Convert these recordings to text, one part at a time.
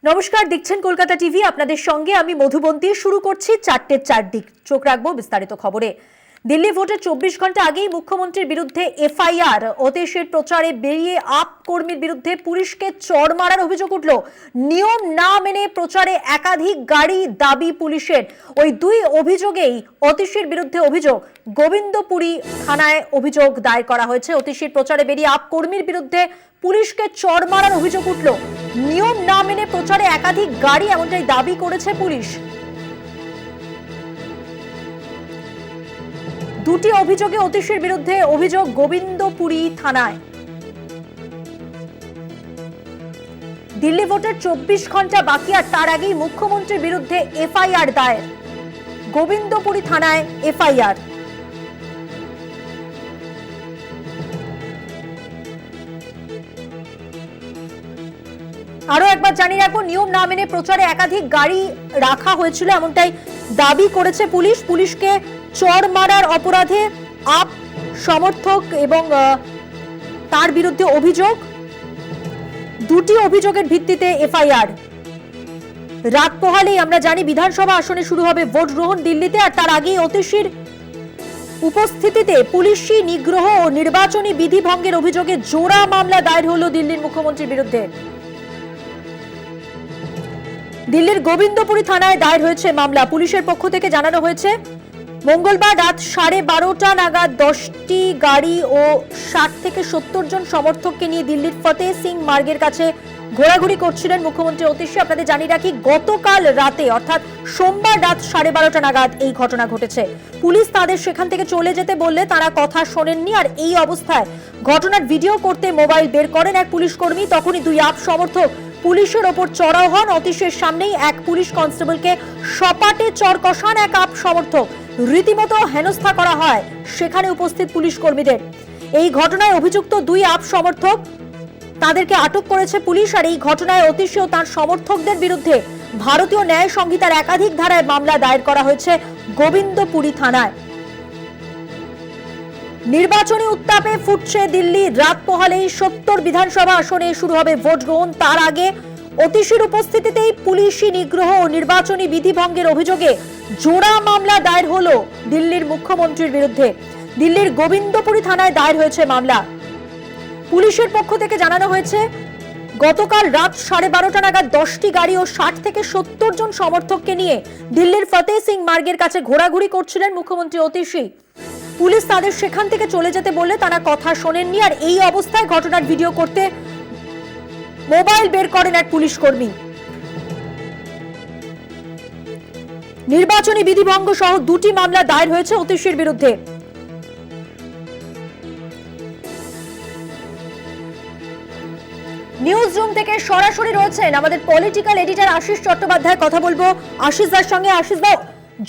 নমস্কার, দেখছেন কলকাতা টিভি। আপনাদের সঙ্গে আমি মধুবন্তী। শুরু করছি 4টের 4 দিক। চোখ রাখবো বিস্তারিত খবরে। দিল্লি ভোটের 24 ঘন্টা আগেই মুখ্যমন্ত্রীর বিরুদ্ধে এফআইআর। অতীশের প্রচারে বেরিয়ে আপ কর্মীর বিরুদ্ধে পুলিশকে চড় মারার অভিযোগ উঠল। নিয়ম না মেনে প্রচারে একাধিক গাড়ি দাবি পুলিশের। ওই দুই অভিযোগেই অতীশের বিরুদ্ধে অভিযোগ। গোবিন্দপুরী থানায় অভিযোগ দায়ের করা হয়েছে। অতীশের প্রচারে বেরিয়ে আপ কর্মীর বিরুদ্ধে পুলিশকে চড় মারার অভিযোগ উঠল। নিয়ম না মেনে প্রচারে একাধিক গাড়ি, এমনটাই দাবি করেছে পুলিশ। দুটি অভিযোগে অতীশের বিরুদ্ধে অভিযোগ গোবিন্দপুরী থানায়। দিল্লি ভোটের 24 ঘন্টা বাকি, আর তার আগেই মুখ্যমন্ত্রীর বিরুদ্ধে এফআইআর দায়ের। গোবিন্দপুরী থানায় এফআইআর। আরো একবার জানিয়ে রাখবো, নিয়ম না মেনে প্রচারে একাধিক গাড়ি রাখা হয়েছিল, এমনটাই দাবি করেছে পুলিশ। পুলিশকে চড় মারার অপরাধে আপ সমর্থক এবং তার বিরুদ্ধে অভিযোগ। দুটি অভিযোগের ভিত্তিতে এফআইআর। রাত পোহালেই আমরা জানি বিধানসভা আসনে শুরু হবে ভোট গ্রহণ দিল্লিতে, আর তার আগেই অতীশীর উপস্থিতিতে পুলিশি নিগ্রহ ও নির্বাচনী বিধি ভঙ্গের অভিযোগে জোড়া মামলা দায়ের হলো দিল্লির মুখ্যমন্ত্রীর বিরুদ্ধে। দিল্লির গোবিন্দপুরী থানায় দায়ের হয়েছে মামলা। পুলিশের পক্ষ থেকে জানানো হয়েছে, মঙ্গলবার রাত 12:30 নাগাদ 10টি গাড়ি ও 60 থেকে 70 জন সমর্থককে নিয়ে দিল্লির ফতেহ সিং মার্গের কাছে ঘোরাঘুরি করছিলেন মুখ্যমন্ত্রী অতীশ। আপনাদের জানিয়ে রাখি, গতকাল রাতে অর্থাৎ সোমবার রাত 12:30 নাগাদ এই ঘটনা ঘটেছে। পুলিশ তাদের সেখান থেকে চলে যেতে বললে তারা কথা শোনেননি, আর এই অবস্থায় ঘটনার ভিডিও করতে মোবাইল বের করেন এক পুলিশ কর্মী। তখনই দুই আপ সমর্থক পুলিশের ওপর চড়াও হন। অতীশের সামনেই এক পুলিশ কনস্টেবলকে সপাটে চড় কষান এক আপ সমর্থক। রীতিমতো হেনস্থা করা হয় সেখানে উপস্থিত পুলিশ কর্মীদের। এই ঘটনায় অভিযুক্ত দুই আপ সমর্থক, তাদেরকে আটক করেছে পুলিশ। আর এই ঘটনায় অতীশ ও তার সমর্থকদের বিরুদ্ধে ভারতীয় ন্যায় সংহিতার একাধিক ধারায় মামলা দায়ের করা হয়েছে গোবিন্দপুরী থানায়। নির্বাচনী উত্তাপে ফুটছে দিল্লি। রাত পোহালেই 70 বিধানসভা আসনে শুরু হবে ভোট গ্রহণ। তার আগে অতীশের উপস্থিতিতেই পুলিশি নিগ্রহ ও নির্বাচনী বিধি ভঙ্গের অভিযোগে জোড়া মামলা দায়ের হলো দিল্লির মুখ্যমন্ত্রীর বিরুদ্ধে। দিল্লির গোবিন্দপুরী থানায় দায়ের হয়েছে মামলা। পুলিশের পক্ষ থেকে জানানো হয়েছে, গতকাল রাত 12:30 নাগাদ 10টি গাড়ি ও 60 থেকে 70 জন সমর্থককে নিয়ে দিল্লির ফতেহ সিং মার্গের কাছে ঘোরাঘুরি করছিলেন মুখ্যমন্ত্রী অতীশী। পুলিশ তাদের সেখান থেকে চলে যেতে বললে তারা কথা শোনেননি, আর এই অবস্থায় ঘটনার ভিডিও করতে মোবাইল বের করেন এক পুলিশ কর্মী। নির্বাচনী বিধিভঙ্গ সহ দুটি মামলা দায়ের হয়েছে অতীশের বিরুদ্ধে। নিউজ রুম থেকে সরাসরি রয়েছেন আমাদের পলিটিক্যাল এডিটর আশিস চট্টোপাধ্যায়। কথা বলবো আশিসদার সঙ্গে। আশিসদা,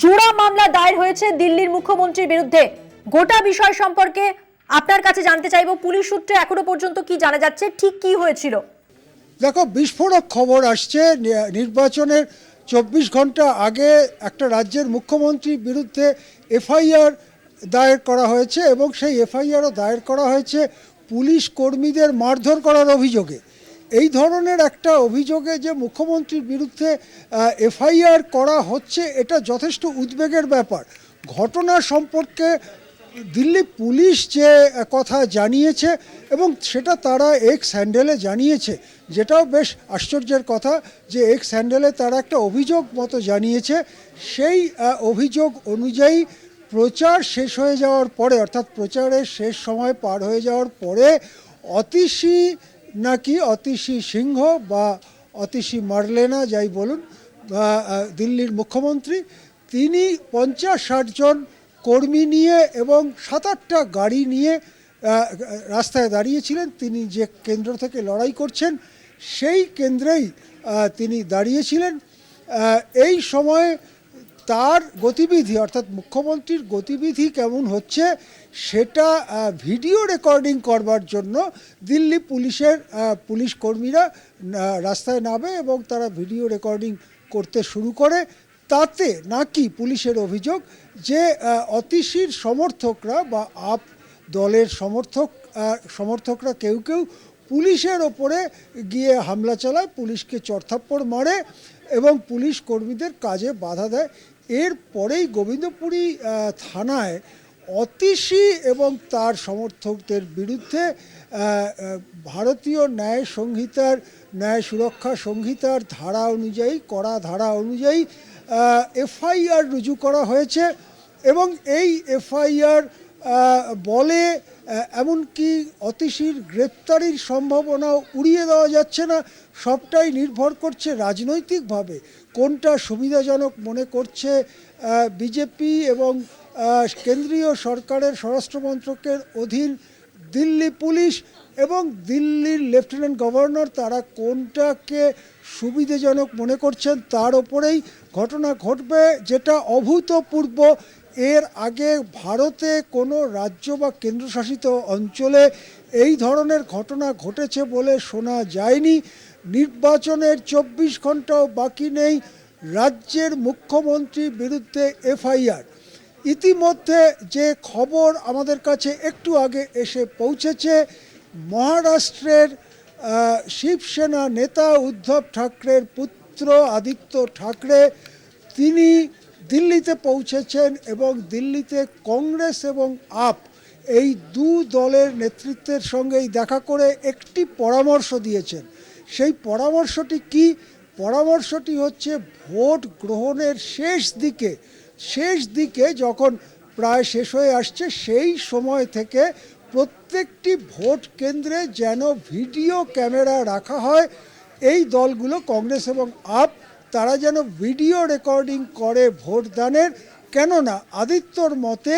জোড়া মামলা দায়ের হয়েছে দিল্লির মুখ্যমন্ত্রীর বিরুদ্ধে। গোটা বিষয় সম্পর্কে আপনার কাছে জানতে চাইবো, পুলিশ সূত্রে এখনো পর্যন্ত কি জানা যাচ্ছে, ঠিক কি হয়েছিল? দেখো, বিস্ফোরক খবর আসছে। নির্বাচনের 24 ঘন্টা আগে একটা রাজ্যের মুখ্যমন্ত্রীর বিরুদ্ধে এফআইআর দায়ের করা হয়েছে, এবং সেই এফআইআরও দায়ের করা হয়েছে পুলিশ কর্মীদের মারধর করার অভিযোগে। এই ধরনের একটা অভিযোগে যে মুখ্যমন্ত্রীর বিরুদ্ধে এফআইআর করা হচ্ছে, এটা যথেষ্ট উদ্বেগের ব্যাপার। ঘটনা সম্পর্কে দিল্লি পুলিশ যে কথা জানিয়েছে, এবং সেটা তারা এক্স হ্যান্ডেলে জানিয়েছে, যেটাও বেশ আশ্চর্যের কথা যে এক্স হ্যান্ডেলে তারা একটা অভিযোগ মতো জানিয়েছে। সেই অভিযোগ অনুযায়ী প্রচার শেষ হয়ে যাওয়ার পরে, অর্থাৎ প্রচারের শেষ সময় পার হয়ে যাওয়ার পরে, অতীশী সিংহ বা অতীশী মার্লেনা যাই বলুন, দিল্লির মুখ্যমন্ত্রী, তিনি 50-60 জন কর্মী নিয়ে এবং 7-8টা গাড়ি নিয়ে রাস্তায় দাঁড়িয়েছিলেন। তিনি যে কেন্দ্র থেকে লড়াই করছেন সেই কেন্দ্রেই তিনি দাঁড়িয়েছিলেন। এই সময় তার গতিবিধি, অর্থাৎ মুখ্যমন্ত্রীর গতিবিধি কেমন হচ্ছে সেটা ভিডিও রেকর্ডিং করবার জন্য দিল্লি পুলিশ কর্মীরা রাস্তায় নামে এবং তারা ভিডিও রেকর্ডিং করতে শুরু করে। তাতে নাকি পুলিশের অভিযোগ যে অতীশীর সমর্থকরা বা আপ দলের সমর্থকরা কেউ পুলিশের ওপরে গিয়ে হামলা চালায়, পুলিশকে চড়থাপ্পড় মারে এবং পুলিশ কর্মীদের কাজে বাধা দেয়। এরপরেই গোবিন্দপুরী থানায় অতীশী এবং তার সমর্থকদের বিরুদ্ধে ভারতীয় ন্যায় সংহিতার, ন্যায় সুরক্ষা সংহিতার ধারা অনুযায়ী, কড়া ধারা অনুযায়ী এফআইআর রুজু করা হয়েছে। এবং এই এফআইআর বলে এমনকি অতীশীর গ্রেপ্তারির সম্ভাবনাও উড়িয়ে দেওয়া যাচ্ছে না। সবটাই নির্ভর করছে রাজনৈতিকভাবে কোনটা সুবিধাজনক মনে করছে বিজেপি এবং কেন্দ্রীয় সরকারের স্বরাষ্ট্র মন্ত্রকের অধীন দিল্লি পুলিশ এবং দিল্লির লেফটেন্যান্ট গভর্নর, তারা কোনটাকে সুবিধাজনক মনে করছেন তার ওপরেই ঘটনা ঘটবে, যেটা অভূতপূর্ব। এর আগে ভারতে কোনো রাজ্য বা কেন্দ্রশাসিত অঞ্চলে এই ধরনের ঘটনা ঘটেছে বলে শোনা যায়নি। নির্বাচনের 24 ঘন্টাও বাকি নেই, রাজ্যের মুখ্যমন্ত্রীর বিরুদ্ধে এফআইআর। ইতিমধ্যে যে খবর আমাদের কাছে একটু আগে এসে পৌঁছেছে, মহারাষ্ট্রের শিবসেনা নেতা উদ্ধব ঠাকরের পুত্র আদিত্য ঠাকরে তিনি দিল্লিতে পৌঁছেছেন এবং দিল্লিতে কংগ্রেস এবং আপ এই দু দলের নেতৃত্বের সঙ্গেই দেখা করে একটি পরামর্শ দিয়েছেন। সেই পরামর্শটি কি? পরামর্শটি হচ্ছে ভোট গ্রহণের শেষ দিকে যখন প্রায় শেষ হয়ে আসছে, সেই সময় থেকে প্রত্যেকটি ভোট কেন্দ্রে যেন ভিডিও ক্যামেরা রাখা হয়। এই দলগুলো কংগ্রেস এবং আপ তারা যেন ভিডিও রেকর্ডিং করে ভোটদানের। কেননা আদিত্যর মতে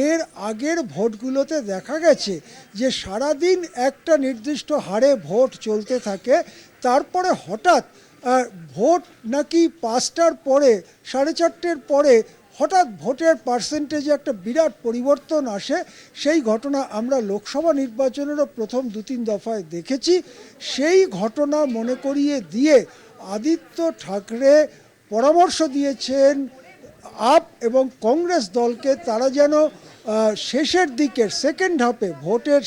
এর আগের ভোটগুলোতে দেখা গেছে যে সারাদিন একটা নির্দিষ্ট হারে ভোট চলতে থাকে, তারপরে হঠাৎ ভোট নাকি 5টার পরে, 4:30 পরে হঠাৎ ভোটের পার্সেন্টেজে একটা বিরাট পরিবর্তন আসে। সেই ঘটনা আমরা লোকসভা নির্বাচনেরও প্রথম 2-3 দফায় দেখেছি। সেই ঘটনা মনে করিয়ে দিয়ে আদিত্য ঠাকরে পরামর্শ দিয়েছেন আপ এবং কংগ্রেস দলকে, তারা যেন শেষের দিকের ভোটের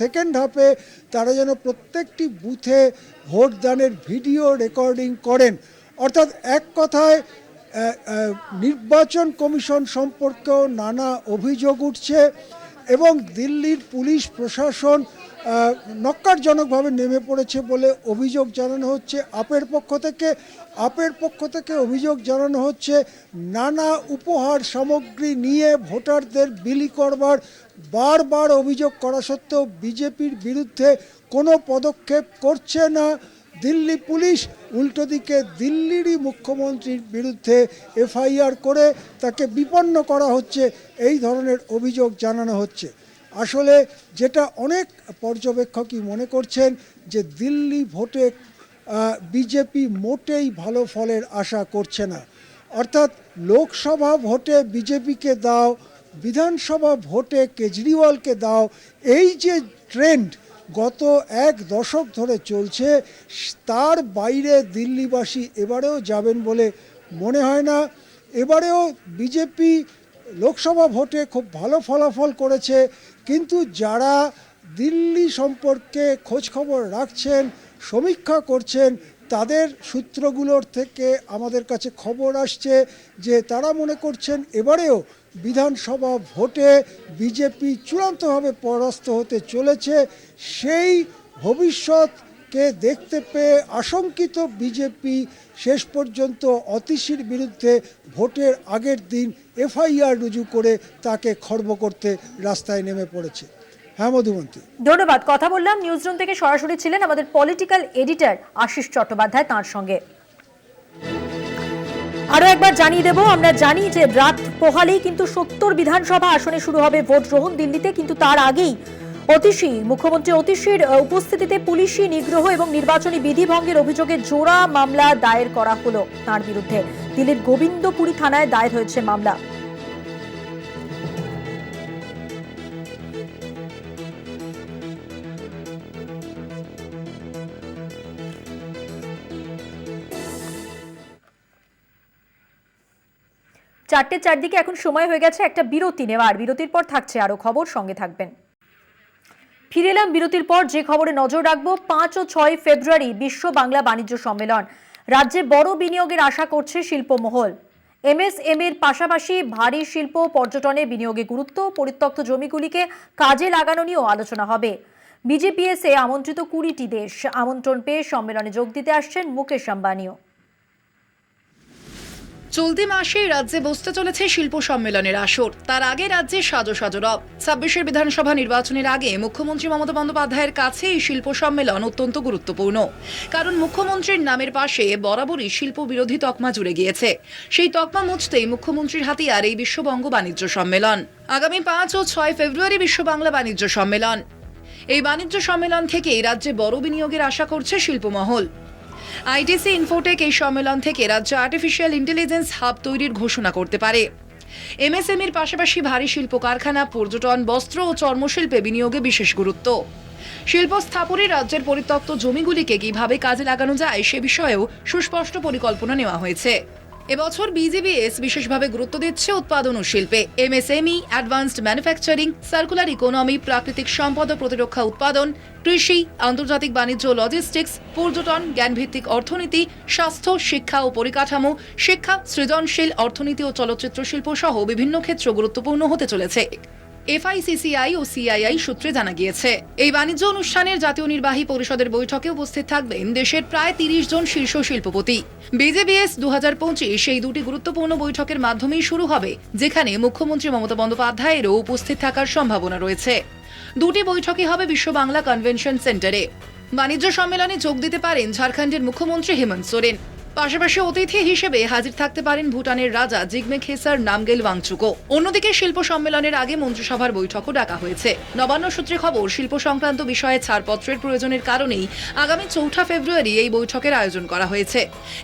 সেকেন্ড হাফে তারা যেন প্রত্যেকটি বুথে ভোটদানের ভিডিও রেকর্ডিং করেন। অর্থাৎ এক কথায় নির্বাচন কমিশন সম্পর্কেও নানা অভিযোগ উঠছে এবং দিল্লির পুলিশ প্রশাসন নক্কারজনকভাবে নেমে পড়েছে বলে অভিযোগ জানানো হচ্ছে আপের পক্ষ থেকে অভিযোগ জানানো হচ্ছে নানা উপহার সামগ্রী নিয়ে ভোটারদের বিলি করবার বারবার অভিযোগ করা সত্ত্বেও বিজেপির বিরুদ্ধে কোনো পদক্ষেপ করছে না দিল্লি পুলিশ। উল্টো দিকে দিল্লিরই মুখ্যমন্ত্রীর বিরুদ্ধে এফআইআর করে তাকে বিপন্ন করা হচ্ছে, এই ধরনের অভিযোগ জানানো হচ্ছে। আসলে যেটা অনেক পর্যবেক্ষকই মনে করছেন যে দিল্লি ভোটে বিজেপি মোটেই ভালো ফলের আশা করছে না। অর্থাৎ লোকসভা ভোটে বিজেপিকে দাও, বিধানসভা ভোটে কেজরিওয়ালকে দাও, এই যে ট্রেন্ড গত 1 দশক ধরে চলছে, তার বাইরে দিল্লিবাসী এবারেও যাবেন বলে মনে হয় না। এবারেও বিজেপি লোকসভা ভোটে খুব ভালো ফলাফল করেছে, কিন্তু যারা দিল্লি সম্পর্কে খোঁজখবর রাখছেন, সমীক্ষা করছেন, তাদের সূত্রগুলোর থেকে আমাদের কাছে খবর আসছে যে তারা মনে করছেন এবারেও বিধানসভা ভোটে বিজেপি চূড়ান্তভাবে পরাস্ত হতে চলেছে। সেই ভবিষ্যৎকে দেখতে পেয়ে আশঙ্কিত বিজেপি শেষ পর্যন্ত অতীশীর বিরুদ্ধে ভোটের আগের দিন এফআইআর রুজু করে তাকে খর্ব করতে রাস্তায় নেমে পড়েছে। হ্যাঁ মধুমন্তী, ধন্যবাদ। কথা বললাম নিউজরুম থেকে, সরাসরি ছিলেন আমাদের পলিটিক্যাল এডিটর আশিস চট্টোপাধ্যায়, তাঁর সঙ্গে। আরো একবার জানিয়ে দেব, আমরা জানি যে রাত পোহালেই কিন্তু 70 বিধানসভা আসনে শুরু হবে ভোট গ্রহণ দিল্লিতে, কিন্তু তার আগেই মুখ্যমন্ত্রী অতীশীর উপস্থিতিতে পুলিশি নিগ্রহ এবং নির্বাচনী বিধি ভঙ্গের অভিযোগে জোড়া মামলা দায়ের করা হলো তার বিরুদ্ধে। দিল্লির গোবিন্দপুরী থানায় দায়ের হয়েছে মামলা। চারটের চারদিকে এখন সময় হয়ে গেছে একটা বিরতি নেওয়ার। বিরতির পর থাকছে আরো খবর, সঙ্গে থাকবেন। ফিরে এলাম বিরতির পর। যে খবরে নজর রাখবো, 5 ও 6 ফেব্রুয়ারি বিশ্ব বাংলা বাণিজ্য সম্মেলন। রাজ্যে বড় বিনিয়োগের আশা করছে শিল্পমহল। এমএসএমইর পাশাপাশি ভারী শিল্প পর্যটনে বিনিয়োগে গুরুত্ব, পরিত্যক্ত জমিগুলিকে কাজে লাগানো নিয়েও আলোচনা হবে। বিজেপিএসএ আমন্ত্রিত 20টি দেশ। আমন্ত্রণ পেয়ে সম্মেলনে যোগ দিতে আসছেন মুকেশ আম্বানিও। চলতি মাসে রাজ্যে বসতে চলেছে শিল্প সম্মেলনের আসর। তার আগে রাজ্যে সাজো সাজো রব। 26 বিধানসভা নির্বাচনের আগে মুখ্যমন্ত্রী মমতা বন্দ্যোপাধ্যায়ের কাছে এই শিল্প সম্মেলন অত্যন্ত গুরুত্বপূর্ণ। কারণ মুখ্যমন্ত্রীর নামের পাশে বরাবরই শিল্প বিরোধী তকমা জুড়ে গিয়েছে। সেই তকমা মুছতেই মুখ্যমন্ত্রীর হাতিয়ার এই বিশ্ববঙ্গ বাণিজ্য সম্মেলন। আগামী 5 ও 6 ফেব্রুয়ারি বিশ্ব বাংলা বাণিজ্য সম্মেলন। এই বাণিজ্য সম্মেলন থেকেই রাজ্যে বড় বিনিয়োগের আশা করছে শিল্পমহল। আইটিসি ইনফোটেক এই সম্মেলন থেকে রাজ্যে আর্টিফিশিয়াল ইন্টেলিজেন্স হাব তৈরির ঘোষণা করতে পারে। এমএসএমইর পাশাপাশি ভারী শিল্প কারখানা, পর্যটন, বস্ত্র ও চর্মশিল্পে বিনিয়োগে বিশেষ গুরুত্ব। শিল্প স্থাপনে রাজ্যের পরিত্যক্ত জমিগুলিকে কিভাবে কাজে লাগানো যায় সে বিষয়েও সুস্পষ্ট পরিকল্পনা নেওয়া হয়েছে। এবছর বিজেপিএস বিশেষভাবে গুরুত্ব দিচ্ছে উৎপাদন ও শিল্পে। MSME, advanced manufacturing, circular economy, প্রাকৃতিক সম্পদ ও প্রতিরক্ষা উৎপাদন, কৃষি, আন্তর্জাতিক বাণিজ্য, লজিস্টিক্স, পর্যটন, জ্ঞানভিত্তিক অর্থনীতি, স্বাস্থ্য, শিক্ষা ও পরিকাঠামো, শিক্ষা, সৃজনশীল অর্থনীতি ও চলচ্চিত্র শিল্প সহ বিভিন্ন ক্ষেত্র গুরুত্বপূর্ণ হতে চলেছে। এফআইসিসিআই ও সিআইআই সূত্রে জানা গিয়েছে, এই বাণিজ্য অনুষ্ঠানের জাতীয় নির্বাহী পরিষদের বৈঠকে উপস্থিত থাকবেন দেশের প্রায় 30 জন শীর্ষ শিল্পপতি। বিজেপিএস 2025 সেই দুটি গুরুত্বপূর্ণ বৈঠকের মাধ্যমেই শুরু হবে, যেখানে মুখ্যমন্ত্রী মমতা বন্দ্যোপাধ্যায়েরও উপস্থিত থাকার সম্ভাবনা রয়েছে। দুটি বৈঠকই হবে বিশ্ব বাংলা কনভেনশন সেন্টারে। বাণিজ্য সম্মেলনে যোগ দিতে পারেন ঝাড়খণ্ডের মুখ্যমন্ত্রী হেমন্ত সোরেন। পাশাপাশি অতিথি হিসেবে হাজির থাকতে পারেন ভুটানের রাজা জিগমে খেসার নামগেল ওয়াংচুকও। অন্যদিকে শিল্প সম্মেলনের আগে মন্ত্রিসভার বৈঠকও ডাকা হয়েছে। নবান্ন সূত্রে খবর, শিল্প সংক্রান্ত বিষয়ে ছাড়পত্রের প্রয়োজনের কারণেই আগামী 4 ফেব্রুয়ারি এই বৈঠকের আয়োজন করা হয়েছে।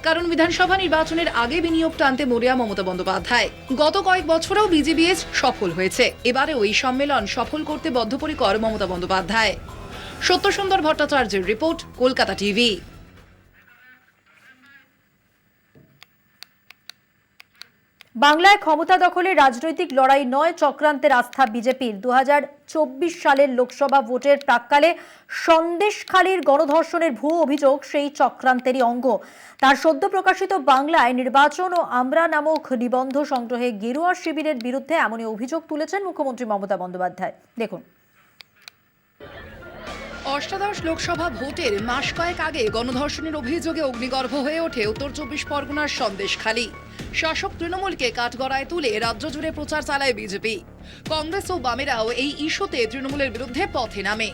কারণ বিধানসভা নির্বাচনের আগে বিনিয়োগ টানতে মরিয়া মমতা বন্দ্যোপাধ্যায়। গত কয়েক বছরেও বিজেপিএস সফল হয়েছে, এবারেও এই সম্মেলন সফল করতে বদ্ধপরিকর মমতা বন্দ্যোপাধ্যায়। সত্যসুন্দর ভট্টাচার্যের রিপোর্ট, কলকাতা টিভি। বাংলায় ক্ষমতা দখলের রাজনৈতিক লড়াই নয়, চক্রান্তের আস্থা বিজেপির। 2024 সালের লোকসভা ভোটের প্রাক্কালে সন্দেশখালীর গণধর্ষণের ভুয়ো অভিযোগ সেই চক্রান্তেরই অঙ্গ। তার সদ্য প্রকাশিত বাংলায় নির্বাচন ও আমরা নামক নিবন্ধ সংগ্রহে গেরুয়া শিবিরের বিরুদ্ধে এমনই অভিযোগ তুলেছেন মুখ্যমন্ত্রী মমতা বন্দ্যোপাধ্যায়। দেখুন। অষ্টাদশ লোকসভা ভোটের মাস কয়েক আগে গণধর্ষণের অভিযোগে অগ্নিগর্ভ হয়ে ওঠে উত্তর 24 পরগনার সন্দেশখালী। শাসক তৃণমূলকে কাঠগড়ায় তুলে রাজ্য জুড়ে প্রচার চালায় বিজেপি। কংগ্রেস ও বামেরাও এই ইস্যুতে তৃণমূলের বিরুদ্ধে পথে নামে।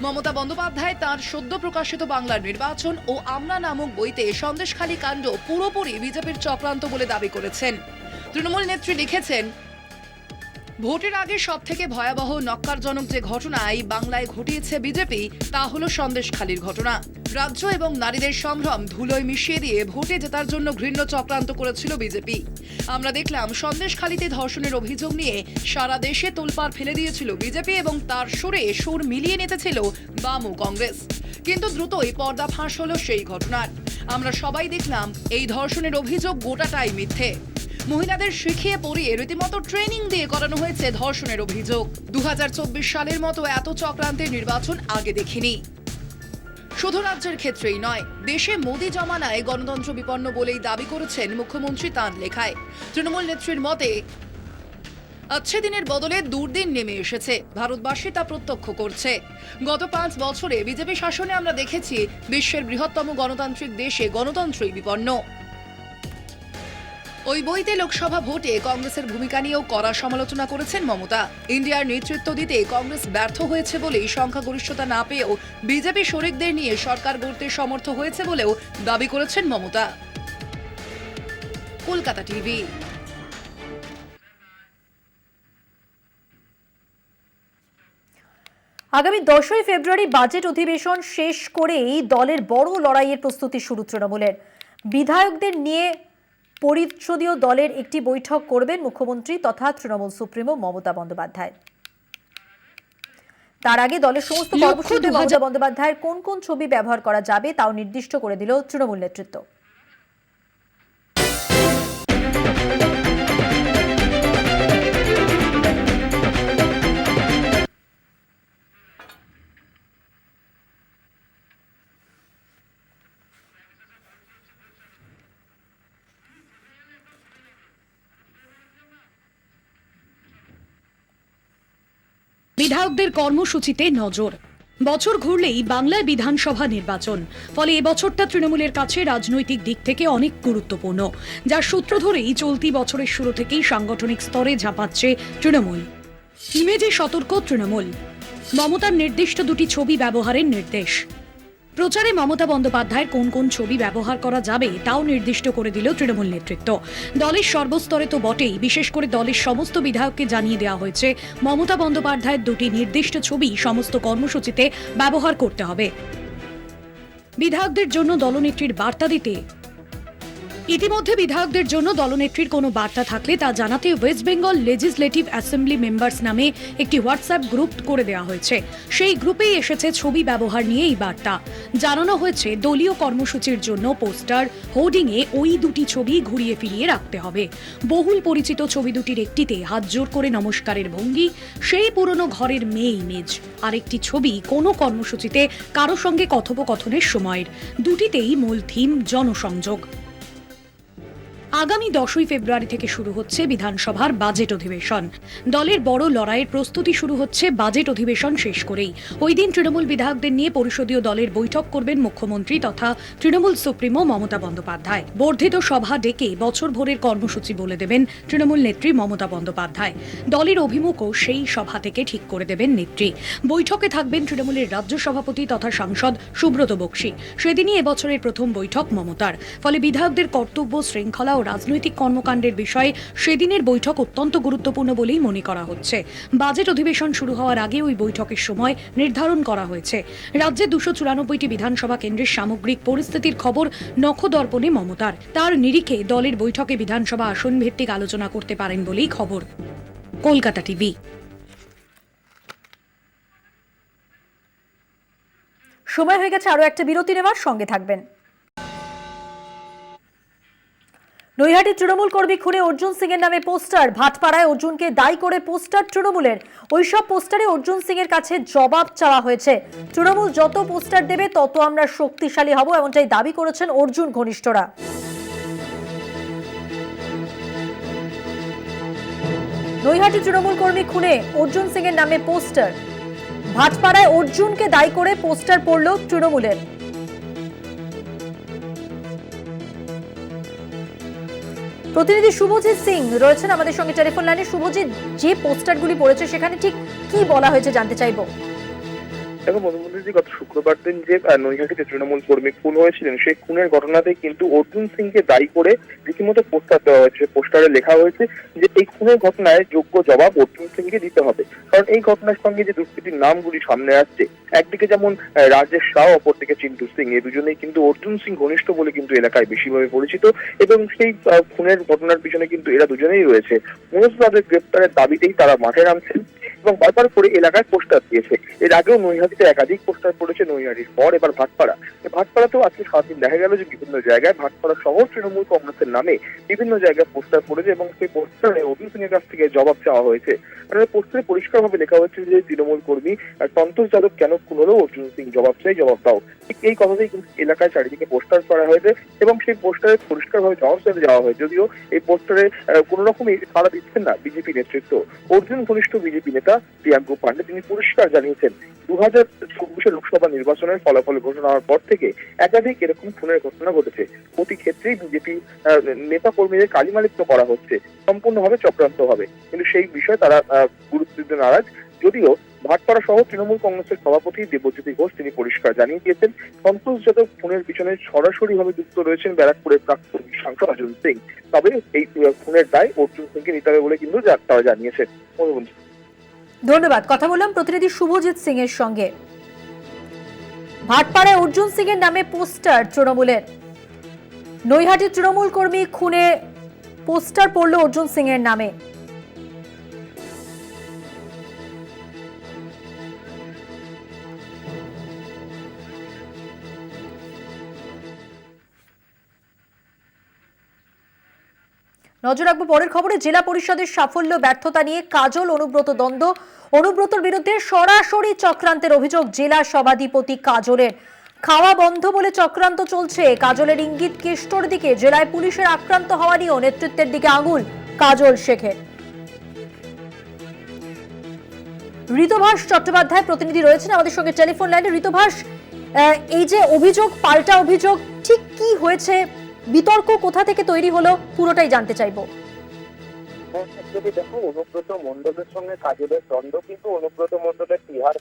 মমতা বন্দ্যোপাধ্যায় তাঁর সদ্য প্রকাশিত বাংলার নির্বাচন ও আমরা নামক বইতে সন্দেশখালী কাণ্ড পুরোপুরি বিজেপির চক্রান্ত বলে দাবি করেছেন। তৃণমূল নেত্রী লিখেছেন, ভোটের আগে সব থেকে ভয়াবহ নক্কারজনক যে ঘটনা এই বাংলায় ঘটিয়েছে বিজেপি, তা হলো সন্দেশখালীর ঘটনা। রাজ্য এবং নারীদের সম্ভ্রম ধুলোয় মিশিয়ে দিয়ে ভোটে জেতার জন্য ঘৃণ্য চক্রান্ত করেছিল বিজেপি। আমরা দেখলাম সন্দেশখালীতে ধর্ষণের অভিযোগ নিয়ে সারা দেশে তোলপাড় ফেলে দিয়েছিল বিজেপি এবং তার সুরে সুর মিলিয়ে নিতেছিল বাম ও কংগ্রেস। কিন্তু দ্রুতই পর্দা ফাঁস হলো সেই ঘটনার। আমরা সবাই দেখলাম এই ধর্ষণের অভিযোগ গোটাটাই মিথ্যে। মহিলাদের শিখিয়ে পড়িয়ে রীতিমতো ট্রেনিং দিয়ে করানো হয়েছে ধর্ষণের অভিযোগ। 2024 সালের মতো এত চক্রান্তের নির্বাচন আগে দেখিনি। শুধু রাজ্যের ক্ষেত্রেই নয়, দেশে মোদি জমানায় গণতন্ত্র বিপন্ন বলেই দাবি করেছেন মুখ্যমন্ত্রী তাঁর লেখায়। তৃণমূল নেত্রীর মতে, আচ্ছে দিনের বদলে দুর্দিন নেমে এসেছে, ভারতবাসী তা প্রত্যক্ষ করছে। গত 5 বছরে বিজেপি শাসনে আমরা দেখেছি বিশ্বের বৃহত্তম গণতান্ত্রিক দেশে গণতন্ত্রই বিপন্ন। ওই বইতে লোকসভা ভোটে কংগ্রেসের ভূমিকা নিয়েও কড়া সমালোচনা করেছেন মমতা। ইন্ডিয়ার নেতৃত্ব দিতে কংগ্রেস ব্যর্থ হয়েছে বলেই সংখ্যাগরিষ্ঠতা না পেয়েও বিজেপি শরিকদের নিয়ে সরকার গড়তে সমর্থ হয়েছে বলেও দাবি করেছেন মমতা। কলকাতা টিভি। আগামী 10 ফেব্রুয়ারি বাজেট অধিবেশন শেষ করেই দলের বড় লড়াইয়ের প্রস্তুতি শুরু তৃণমূলের। বিধায়কদের নিয়ে পরিষদীয় দলের একটি বৈঠক করবেন মুখ্যমন্ত্রী তথা তৃণমূল সুপ্রিমো মমতা বন্দ্যোপাধ্যায়। তার আগে দলের সমস্ত কর্মসূচিতে মমতা বন্দ্যোপাধ্যায়ের কোন কোন ছবি ব্যবহার করা যাবে তাও নির্দিষ্ট করে দিল তৃণমূল নেতৃত্ব। বিধায়কদের কর্মসূচিতে নজর। বছর ঘুরলেই বাংলায় বিধানসভা নির্বাচন, ফলে এবছরটা তৃণমূলের কাছে রাজনৈতিক দিক থেকে অনেক গুরুত্বপূর্ণ, যার সূত্র ধরেই চলতি বছরের শুরু থেকেই সাংগঠনিক স্তরে ঝাঁপাচ্ছে তৃণমূল। ইমেজে সতর্ক তৃণমূল, মমতার নির্দিষ্ট দুটি ছবি ব্যবহারের নির্দেশ। প্রচারে মমতা বন্দ্যোপাধ্যায়ের কোন কোন ছবি ব্যবহার করা যাবে তাও নির্দিষ্ট করে দিল তৃণমূল নেতৃত্ব। দলের সর্বস্তরে তো বটেই, বিশেষ করে দলের সমস্ত বিধায়ককে জানিয়ে দেওয়া হয়েছে মমতা বন্দ্যোপাধ্যায়ের দুটি নির্দিষ্ট ছবি সমস্ত কর্মসূচিতে ব্যবহার করতে হবে। বিধায়কদের জন্য দলনেত্রীর বার্তা দিতে ইতিমধ্যে বিধায়কদের জন্য দলনেত্রীর কোনো বার্তা থাকলে তা জানাতে West Bengal legislative assembly members নামে একটি হোয়াটসঅ্যাপ গ্রুপ করে দেওয়া হয়েছে। সেই গ্রুপেই এসেছে ছবি ব্যবহার নিয়ে এই বার্তা। জানানো হয়েছে দলীয় কর্মসূচির জন্য পোস্টার, হোর্ডিংয়ে ওই দুটি ছবি ঘুরিয়ে ফিরিয়ে রাখতে হবে। বহুল পরিচিত ছবি দুটির একটিতে হাত জোর করে নমস্কারের ভঙ্গি, সেই পুরনো ঘরের মেয়ে ইমেজ, আর একটি ছবি কোনো কর্মসূচিতে কারো সঙ্গে কথোপকথনের সময়ের। দুটিতেই মূল থিম জনসংযোগ। আগামী 10ই ফেব্রুয়ারি থেকে শুরু হচ্ছে বিধানসভার বাজেট অধিবেশন। দলের বড় লড়াইয়ের প্রস্তুতি শুরু হচ্ছে বাজেট অধিবেশন শেষ করেই। ওই দিন তৃণমূল বিধায়কদের নিয়ে পরিষদীয় দলের বৈঠক করবেন মুখ্যমন্ত্রী তথা তৃণমূল সুপ্রিমো মমতা বন্দ্যোপাধ্যায়। বর্ধিত সভা ডেকে বছর ভোরের কর্মসূচি বলে দেবেন তৃণমূল নেত্রী মমতা বন্দ্যোপাধ্যায়। দলের অভিমুখও সেই সভা থেকে ঠিক করে দেবেন নেত্রী। বৈঠকে থাকবেন তৃণমূলের রাজ্য সভাপতি তথা সাংসদ সুব্রত বক্সী। সেদিনই এবছরের প্রথম বৈঠক মমতার। ফলে বিধায়কদের কর্তব্য, শৃঙ্খলা ও রাজনৈতিক কর্মকাণ্ডের বিষয়ে সেদিনের বৈঠক অত্যন্ত গুরুত্বপূর্ণ বলেই মনে করা হচ্ছে। বাজেট অধিবেশন শুরু হওয়ার আগে ওই বৈঠকের সময় নির্ধারণ করা হয়েছে। রাজ্যে 294টি বিধানসভা কেন্দ্রের সামগ্রিক পরিস্থিতির খবর নখদর্পণে মমতার। তার নিরিখে দলের বৈঠকে বিধানসভা আসন ভিত্তিক আলোচনা করতে পারেন বলেই খবর। কলকাতা টিভি। সময় হয়ে গেছে আরো একটা বিরতি নেওয়ার, সঙ্গে থাকবেন। নৈহাটি তৃণমূল কর্মী খুনে অর্জুন সিং এর নামে পোস্টার, ভাটপাড়ায় অর্জুনকে দায়ী করে পোস্টার তৃণমূলের। ওইসব পোস্টারে অর্জুন সিং এর কাছে জবাব চাওয়া হয়েছে। তৃণমূল যত পোস্টার দেবে তত আমরা শক্তিশালী হব, এমনটাই দাবি করেছেন অর্জুন ঘনিষ্ঠরা। নৈহাটি তৃণমূল কর্মী খুনে অর্জুন সিং এর নামে পোস্টার, ভাটপাড়ায় অর্জুনকে দায়ী করে পোস্টার পড়ল তৃণমূলের। প্রতিনিধি শুভজিৎ সিং রয়েছেন আমাদের সঙ্গে টেলিফোন লাইনে। শুভজিৎ, যে পোস্টারগুলি পড়েছে সেখানে ঠিক কি বলা হয়েছে জানতে চাইবো। দেখো মধুমন্ত্রী, গত শুক্রবার দিন যে নৈহাটিতে তৃণমূল কর্মী খুন হয়েছিলেন, সেই খুনের ঘটনাতে কিন্তু অর্জুন সিংকে দায়ী করে রীতিমতো পোস্টার দেওয়া হয়েছে। পোস্টারে লেখা হয়েছে যে এই খুনের ঘটনায় যোগ্য জবাব অর্জুন সিংকে দিতে হবে। কারণ এই ঘটনার সঙ্গে যে দুষ্কৃতীর নামগুলি সামনে আসছে, একদিকে যেমন রাজেশ রাও, অপরদিকে চিন্টু সিং, এই দুজনেই কিন্তু অর্জুন সিং ঘনিষ্ঠ বলে কিন্তু এলাকায় বেশিভাবে পরিচিত, এবং সেই খুনের ঘটনার পিছনে কিন্তু এরা দুজনেই রয়েছে। মূলত তাদের গ্রেপ্তারের দাবিতেই তারা মাঠে নামছেন এবং বারবার করে এলাকায় পোস্টার দিয়েছে। এর আগেও নৈহাটিতে একাধিক পোস্টার পড়েছে, নৈহাটির পর এবার ভাটপাড়া। ভাটপাড়াতেও আজকে সারাদিন দেখা গেল যে বিভিন্ন জায়গায় ভাটপাড়া শহর তৃণমূল কংগ্রেসের নামে বিভিন্ন জায়গায় পোস্টার পড়েছে এবং সেই পোস্টারে অর্জুন সিং এর কাছ থেকে জবাব চাওয়া হয়েছে। পোস্টারে পরিষ্কারভাবে লেখা হচ্ছে যে তৃণমূল কর্মী সন্তোষ যাদব কেন খুন হলো, অর্জুন সিং জবাব চাই, জবাব দাও। ঠিক এই কথাতেই কিন্তু এলাকায় চারিদিকে পোস্টার করা হয়েছে এবং সেই পোস্টারে পরিষ্কারভাবে জবাব চাইতে যাওয়া হয়। যদিও এই পোস্টারে কোন রকমই সাড়া দিচ্ছেন না বিজেপি নেতৃত্ব। অর্জুন ঘনিষ্ঠ বিজেপি নেতা প্রিয়াঙ্কু পান্ডে তিনি পরিষ্কার জানিয়েছেন, 2024 লোকসভা নির্বাচনের ফলাফল ঘোষণা হওয়ার পর থেকে একাধিক এরকম খুনের ঘটনা ঘটেছে। প্রতি ক্ষেত্রেই বিজেপি নেতা কর্মীদের কালিমালিপ্ত করা হচ্ছে, সম্পূর্ণভাবে চক্রান্ত হবে, কিন্তু সেই বিষয়ে তারা গুরুত্ব দিতে নারাজ। যদিও ভাটপাড়া সহ তৃণমূল কংগ্রেসের সভাপতি দেবজ্যোতি ঘোষ তিনি পরিষ্কার জানিয়ে দিয়েছেন, সন্তোষ যাদব খুনের পিছনে সরাসরিভাবে যুক্ত রয়েছেন ব্যারাকপুরের প্রাক্তন সাংসদ অর্জুন সিং। তবে এই খুনের দায় অর্জুন সিংকে নিতে হবে বলে কিন্তু তারা জানিয়েছেন। ধন্যবাদ। কথা বললাম প্রতিনিধি শুভজিৎ সিং এর সঙ্গে। ভাটপাড়ায় অর্জুন সিং এর নামে পোস্টার তৃণমূলের। নৈহাটি তৃণমূল কর্মী খুনে পোস্টার পড়ল অর্জুন সিং এর নামে। নজর রাখবো পরের খবরে। জেলা পরিষদের সাফল্য ব্যর্থতা নিয়ে কাজল অনুব্রত দ্বন্দ্ব। অনুব্রতর বিরুদ্ধে সরাসরি চক্রান্তের অভিযোগ জেলা সভাধিপতি কাজলের। খাওয়া বন্ধ বলে চক্রান্ত চলছে। কাজলের ইঙ্গিত কেষ্টর দিকে। জেলায় পুলিশের আক্রান্ত হওয়া নিয়েও নেতৃত্বের দিকে আঙুল কাজল শেখের। ঋতুভাস চট্টোপাধ্যায় প্রতিনিধি রয়েছেন আমাদের সঙ্গে টেলিফোন লাইনে। ঋতুভাস, এই যে অভিযোগ, পাল্টা অভিযোগ, ঠিক কি হয়েছে, বিতর্ক কোথা থেকে তৈরি হলো, পুরোটাই জানতে চাইবো। যদি দেখো, অনুব্রত মণ্ডলের সঙ্গে কাজলের দ্বন্দ্ব কিন্তু অনুব্রত মণ্ডলের তিহার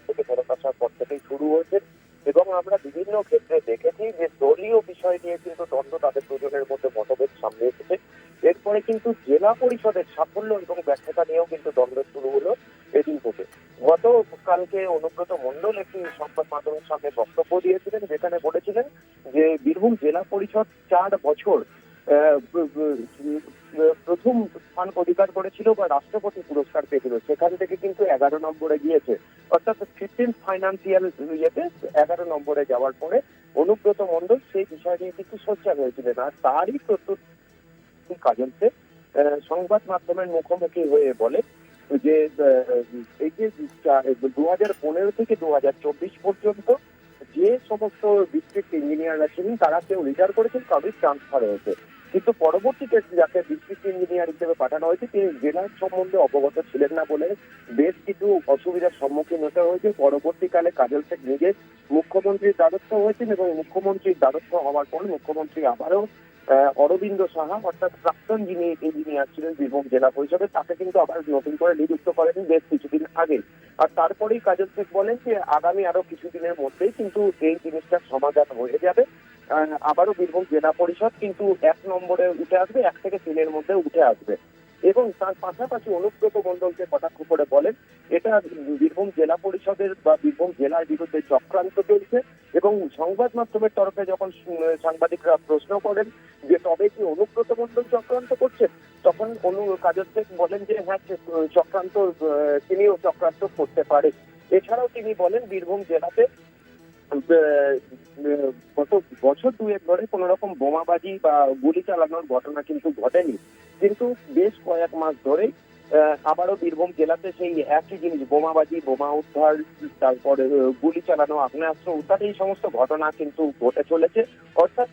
থেকে ফেরত আসার পর থেকেই শুরু হয়েছে এবং আমরা বিভিন্ন ক্ষেত্রে দেখেছি যে দলীয় বিষয় নিয়ে কিন্তু দ্বন্দ্ব তাদের দুজনের মধ্যে মতভেদ সামনে এসেছে। এরপরে কিন্তু জেলা পরিষদের সাফল্য এবং ব্যর্থতা নিয়েও কিন্তু দ্বন্দ্ব শুরু হলো এদিন থেকে। গতকালকে অনুব্রত মণ্ডল একটি সংবাদ মাধ্যমের সামনে বক্তব্য দিয়েছিলেন, যেখানে বলেছিলেন যে বীরভূম জেলা পরিষদ 4 বছর প্রথম স্থান অধিকার করেছিল বা রাষ্ট্রপতি পুরস্কার পেয়েছিল, সেখান থেকে কিন্তু 11 নম্বরে গিয়েছে। অর্থাৎ 15 ফাইন্যান্সিয়াল ইয়েতে 11 নম্বরে যাওয়ার পরে অনুব্রত মণ্ডল সেই বিষয় নিয়ে কিন্তু সোচ্চার হয়েছিলেন। আর তারই প্রত্যুত্তর কাজলকে সংবাদ মাধ্যমের মুখোমুখি হয়ে বলে যে এই যে 2015 থেকে 2024 পর্যন্ত যে সমস্ত ডিস্ট্রিক্ট ইঞ্জিনিয়াররা ছিলেন তারা কেউ রিটায়ার করেছেন, কারোর ট্রান্সফার হয়েছে, কিন্তু পরবর্তীতে যাকে ডিস্ট্রিক্ট ইঞ্জিনিয়ার হিসেবে পাঠানো হয়েছে তিনি জেলার সম্বন্ধে অবগত ছিলেন না বলে বেশ কিছু অসুবিধার সম্মুখীন হতে হয়েছে। পরবর্তীকালে কাজল শেখ নিজে মুখ্যমন্ত্রীর দ্বারস্থ হয়েছেন এবং মুখ্যমন্ত্রীর দ্বারস্থ হওয়ার পর মুখ্যমন্ত্রী আবারও অরবিন্দ সাহা, অর্থাৎ প্রাক্তন যিনি ইঞ্জিনিয়ার ছিলেন বীরভূম জেলা পরিষদে, তাকে কিন্তু আবার নতুন করে নিযুক্ত করেন বেশ কিছুদিন আগে। আর তারপরেই কাজল শেখ বলেন যে আগামী আরো কিছুদিনের মধ্যেই কিন্তু এই জিনিসটার সমাধান হয়ে যাবে, আবারও বীরভূম জেলা পরিষদ কিন্তু 1 নম্বরে উঠে আসবে, 1 থেকে 3-এর মধ্যে উঠে আসবে। এবং তার পাশাপাশি অনুব্রত মণ্ডলকে কটাক্ষ করে বলেন এটা বীরভূম জেলা পরিষদের বা বীরভূম জেলার বিরুদ্ধে চক্রান্ত চলছে। এবং সংবাদ মাধ্যমের তরফে যখন সাংবাদিকরা প্রশ্ন করেন যে তবে কি অনুব্রত মণ্ডল চক্রান্ত করছেন, তখন কাজল শেখ বলেন যে হ্যাঁ, চক্রান্ত তিনিও চক্রান্ত করতে পারে। এছাড়াও তিনি বলেন বীরভূম জেলাতে গত বছর 2-1 ধরে কোন রকম বোমাবাজি বা গুলি চালানোর ঘটনা কিন্তু ঘটেনি, কিন্তু বেশ কয়েক মাস ধরে আবারও বীরভূম জেলাতে সেই একই জিনিস, বোমাবাজি, বোমা উদ্ধার, তারপরে গুলি চালানো, আগ্নেয়াস্ত্র উদ্ধার, এই সমস্ত ঘটনা কিন্তু ঘটে চলেছে। অর্থাৎ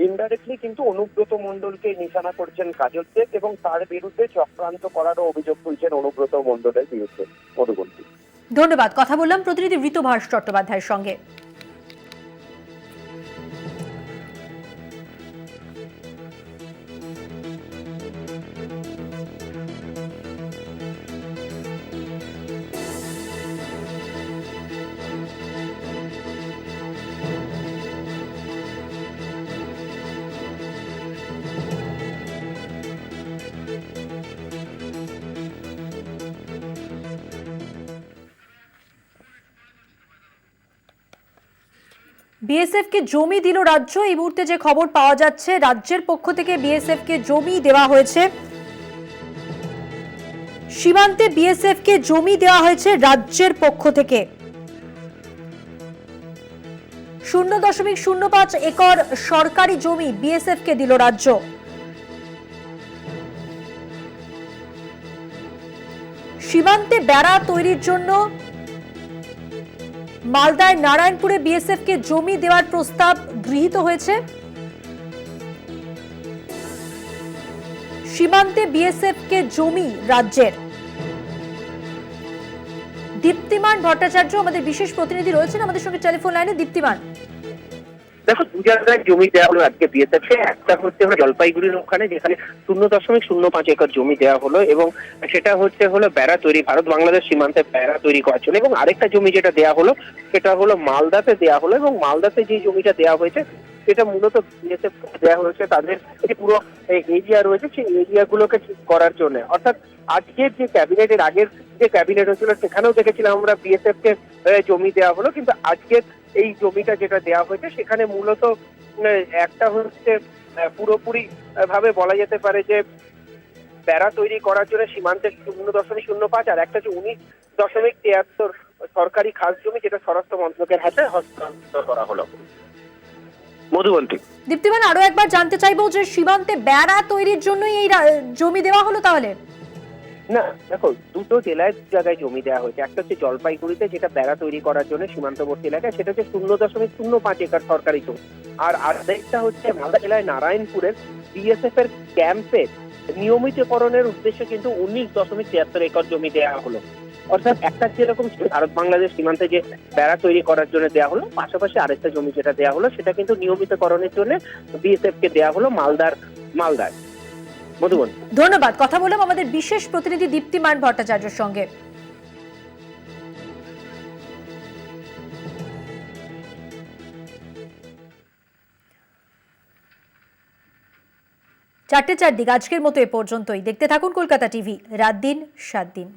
ইনডাইরেক্টলি কিন্তু অনুব্রত মণ্ডলকে নিশানা করছেন কাজল শেখ এবং তার বিরুদ্ধে চক্রান্ত করারও অভিযোগ তুলছেন অনুব্রত মণ্ডলের বিরুদ্ধে। মধুবন্তী, ধন্যবাদ। কথা বললাম প্রতিনিধি ঋতুভাস চট্টোপাধ্যায়ের সঙ্গে। বিএসএফ কে জমি দিল রাজ্য, এই মুহূর্তে যে খবর পাওয়া যাচ্ছে রাজ্যের পক্ষ থেকে বিএসএফ কে জমি দেওয়া হয়েছে, সীমান্তে বিএসএফ কে জমি দেওয়া হয়েছে রাজ্যের পক্ষ থেকে। 0.05 একর সরকারি জমি বিএসএফ কে দিল রাজ্য। সীমান্তে বেড়া তৈরির জন্য মালদায় নারায়ণপুরে বিএসএফ কে জমি দেওয়ার প্রস্তাব গৃহীত হয়েছে। সীমান্তে বিএসএফ কে জমি রাজ্যের। দীপ্তিমান ভট্টাচার্য আমাদের বিশেষ প্রতিনিধি রয়েছেন আমাদের সঙ্গে টেলিফোন লাইনে। দীপ্তিমান, দেখো, 2 জায়গায় জমি দেওয়া হলো আজকে বিএসএফ কে। একটা হচ্ছে জলপাইগুড়ির ওখানে, যেখানে 0.05 একর জমি দেওয়া হলো এবং সেটা হলো বেড়া তৈরি, ভারত বাংলাদেশ সীমান্তে বেড়া তৈরি করার জন্য। এবং আরেকটা জমি যেটা দেওয়া হলো সেটা হলো মালদাতে দেওয়া হলো এবং মালদাতে যে জমিটা দেওয়া হয়েছে সেটা মূলত বিএসএফ দেওয়া হয়েছে তাদের যে পুরো এরিয়া রয়েছে সেই এরিয়াগুলোকে ঠিক করার জন্য। অর্থাৎ আজকের যে ক্যাবিনেটের আগের যে ক্যাবিনেট হয়েছিল সেখানেও দেখেছিলাম আমরা বিএসএফ কে জমি দেওয়া হলো, কিন্তু আজকের এই জমিটা যেটা দেওয়া হয়েছে সেখানে মূলত একটা হচ্ছে পুরোপুরি ভাবে বলা যেতে পারে যে বেড়া তৈরি করার জন্য সীমান্তের 0.05 আর একটা হচ্ছে 19.73 সরকারি খাস জমি, যেটা স্বরাষ্ট্র মন্ত্রকের হাতে হস্তান্তর করা হলো। মধুবন্তী, দীপ্তিমান, আরো একবার জানতে চাইবো যে সীমান্তে বেড়া তৈরির জন্যই এই জমি দেওয়া হলো তাহলে? না, দেখো, 2টো জেলায় জায়গায় জমি দেওয়া হয়েছে। একটা হচ্ছে জলপাইগুড়িতে, যেটা বেড়া তৈরি করার জন্য সীমান্তবর্তী এলাকায়, সেটা হচ্ছে 0.05 একর সরকারি জমি। আর আরেকটা হচ্ছে মালদা জেলায় নারায়ণপুরের বিএসএফ এর ক্যাম্পে নিয়মিতকরণের উদ্দেশ্যে কিন্তু 19.73 একর জমি দেওয়া হলো। অর্থাৎ একটা যেরকম ভারত বাংলাদেশ সীমান্তে যে বেড়া তৈরি করার জন্য দেওয়া হলো, পাশাপাশি আরেকটা জমি যেটা দেওয়া হলো সেটা কিন্তু নিয়মিতকরণের জন্য বিএসএফ কে দেওয়া হলো মালদায়। মধুবন, ধন্যবাদ। কথা বললাম আমাদের বিশেষ প্রতিনিধি দীপ্তিমান ভট্টাচার্যের সঙ্গে। 4:04 আজকের মতো এ পর্যন্তই। দেখতে থাকুন কলকাতা টিভি, রাত দিন 7 দিন।